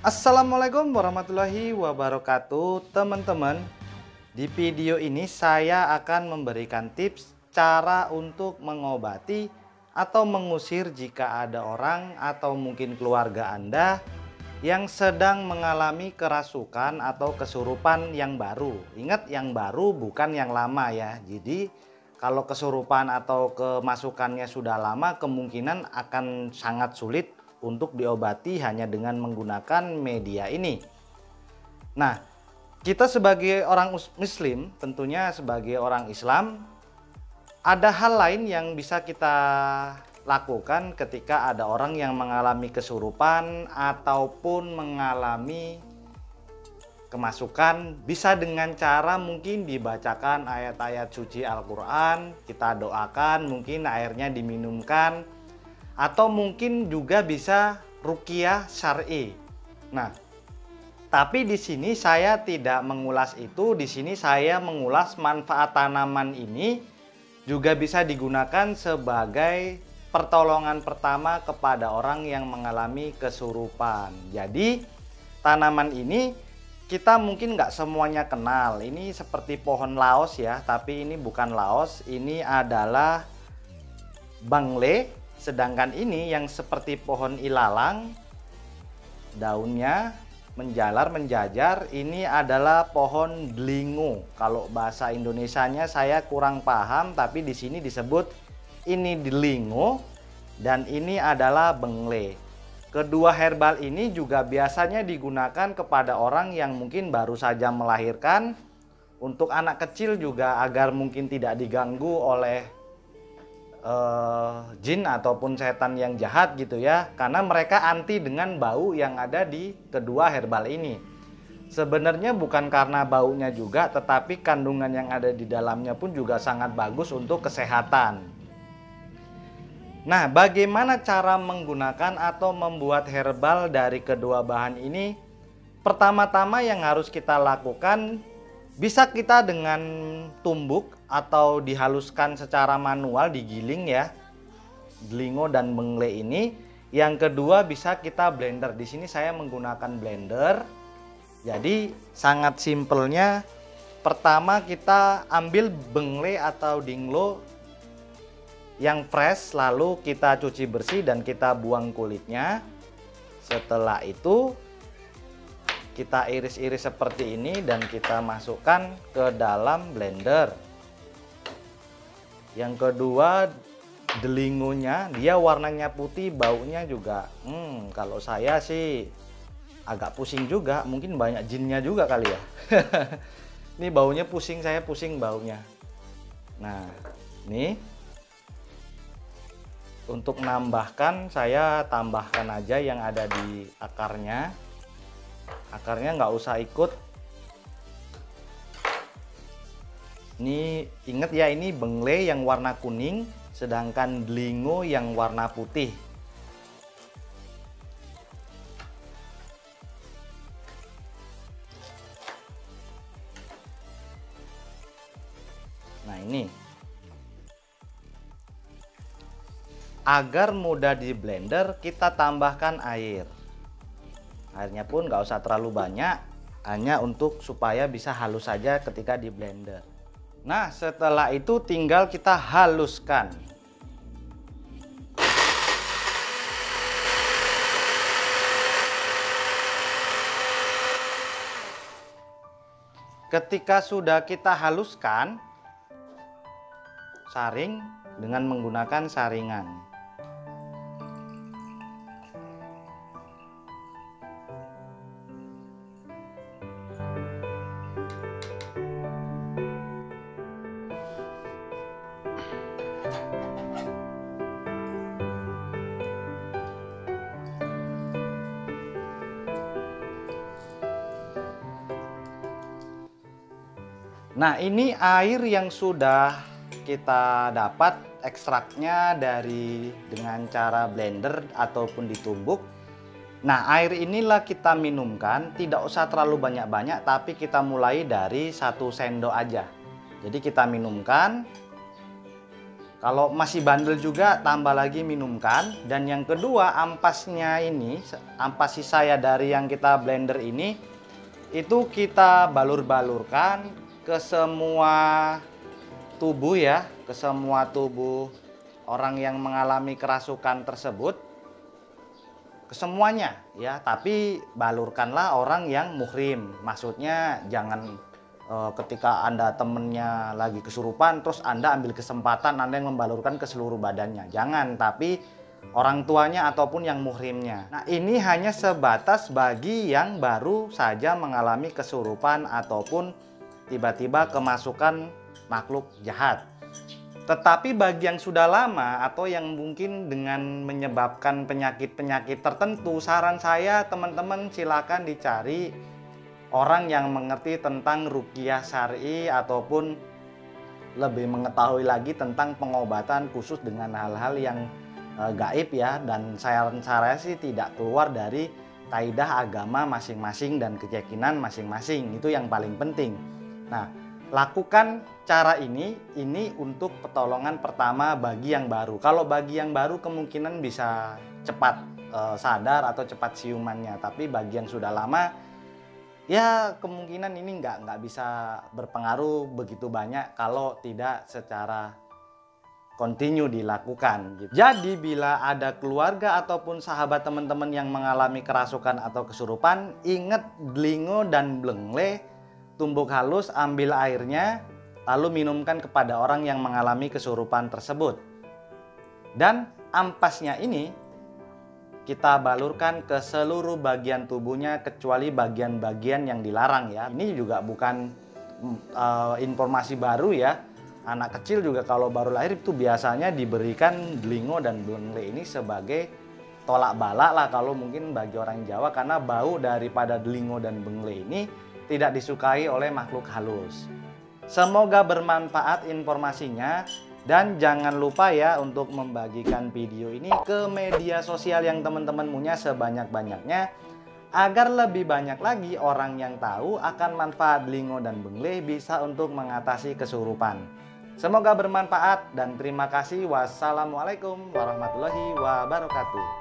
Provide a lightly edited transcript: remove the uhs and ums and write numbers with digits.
Assalamualaikum warahmatullahi wabarakatuh, teman-teman. Di video ini saya akan memberikan tips cara untuk mengobati atau mengusir jika ada orang atau mungkin keluarga Anda yang sedang mengalami kerasukan atau kesurupan yang baru. Ingat, yang baru bukan yang lama ya. Jadi kalau kesurupan atau kemasukannya sudah lama, kemungkinan akan sangat sulit untuk diobati hanya dengan menggunakan media ini. Nah, kita sebagai orang muslim, tentunya sebagai orang Islam, ada hal lain yang bisa kita lakukan ketika ada orang yang mengalami kesurupan ataupun mengalami kemasukan. Bisa dengan cara mungkin dibacakan ayat-ayat suci Al-Quran, kita doakan, mungkin airnya diminumkan, atau mungkin juga bisa ruqyah syar'i. Nah, tapi di sini saya tidak mengulas itu. Di sini saya mengulas manfaat tanaman ini juga bisa digunakan sebagai pertolongan pertama kepada orang yang mengalami kesurupan. Jadi tanaman ini kita mungkin nggak semuanya kenal. Ini seperti pohon laos ya, tapi ini bukan laos. Ini adalah bangle. Sedangkan ini yang seperti pohon ilalang, daunnya menjalar menjajar, ini adalah pohon delingo. Kalau bahasa Indonesianya saya kurang paham, tapi di sini disebut ini delingo dan ini adalah bengle. Kedua herbal ini juga biasanya digunakan kepada orang yang mungkin baru saja melahirkan, untuk anak kecil juga agar mungkin tidak diganggu oleh jin ataupun setan yang jahat gitu ya, karena mereka anti dengan bau yang ada di kedua herbal ini. Sebenarnya bukan karena baunya juga, tetapi kandungan yang ada di dalamnya pun juga sangat bagus untuk kesehatan. Nah, bagaimana cara menggunakan atau membuat herbal dari kedua bahan ini? Pertama-tama yang harus kita lakukan, bisa kita dengan tumbuk atau dihaluskan secara manual, digiling ya, delingo dan bengle ini. Yang kedua bisa kita blender. Di sini saya menggunakan blender. Jadi sangat simpelnya, pertama kita ambil bengle atau dinglo yang fresh, lalu kita cuci bersih dan kita buang kulitnya. Setelah itu kita iris-iris seperti ini dan kita masukkan ke dalam blender. Yang kedua, delingonya, dia warnanya putih, baunya juga kalau saya sih agak pusing juga, mungkin banyak jinnya juga kali ya. Ini baunya pusing, saya pusing baunya. Nah, ini untuk menambahkan, saya tambahkan aja yang ada di akarnya. Akarnya nggak usah ikut. Ini ingat ya, ini bengle yang warna kuning, sedangkan delingo yang warna putih. Nah ini, agar mudah di blender, kita tambahkan air. Airnya pun nggak usah terlalu banyak, hanya untuk supaya bisa halus saja ketika di blender. Nah, setelah itu tinggal kita haluskan. Ketika sudah kita haluskan, saring dengan menggunakan saringan. Nah, ini air yang sudah kita dapat ekstraknya dengan cara blender ataupun ditumbuk. Nah, air inilah kita minumkan, tidak usah terlalu banyak-banyak, tapi kita mulai dari 1 sendok aja. Jadi kita minumkan. Kalau masih bandel juga tambah lagi minumkan. Dan yang kedua, ampasnya ini, ampas sisa ya dari yang kita blender ini, itu kita balur-balurkan ke semua tubuh ya, ke semua tubuh orang yang mengalami kerasukan tersebut, ke semuanya ya. Tapi balurkanlah orang yang muhrim. Maksudnya jangan ketika Anda temennya lagi kesurupan terus Anda ambil kesempatan Anda yang membalurkan ke seluruh badannya, jangan. Tapi orang tuanya ataupun yang muhrimnya. Nah, ini hanya sebatas bagi yang baru saja mengalami kesurupan ataupun tiba-tiba kemasukan makhluk jahat. Tetapi bagi yang sudah lama atau yang mungkin dengan menyebabkan penyakit-penyakit tertentu, saran saya teman-teman silakan dicari orang yang mengerti tentang ruqyah syar'i ataupun lebih mengetahui lagi tentang pengobatan khusus dengan hal-hal yang gaib ya. Dan saran saya sih tidak keluar dari kaidah agama masing-masing dan keyakinan masing-masing, itu yang paling penting. Nah, lakukan cara ini untuk pertolongan pertama bagi yang baru. Kalau bagi yang baru kemungkinan bisa cepat sadar atau cepat siumannya. Tapi bagi yang sudah lama ya kemungkinan ini nggak bisa berpengaruh begitu banyak kalau tidak secara kontinu dilakukan gitu. Jadi bila ada keluarga ataupun sahabat teman-teman yang mengalami kerasukan atau kesurupan, ingat delingo dan blengle, tumbuk halus, ambil airnya, lalu minumkan kepada orang yang mengalami kesurupan tersebut. Dan ampasnya ini kita balurkan ke seluruh bagian tubuhnya kecuali bagian-bagian yang dilarang ya. Ini juga bukan informasi baru ya. Anak kecil juga kalau baru lahir itu biasanya diberikan delingo dan blengle ini sebagai tolak bala lah kalau mungkin bagi orang Jawa, karena bau daripada delingo dan blengle ini tidak disukai oleh makhluk halus. Semoga bermanfaat informasinya. Dan jangan lupa ya untuk membagikan video ini ke media sosial yang teman-teman punya sebanyak-banyaknya, agar lebih banyak lagi orang yang tahu akan manfaat delingo dan blengle bisa untuk mengatasi kesurupan. Semoga bermanfaat dan terima kasih. Wassalamualaikum warahmatullahi wabarakatuh.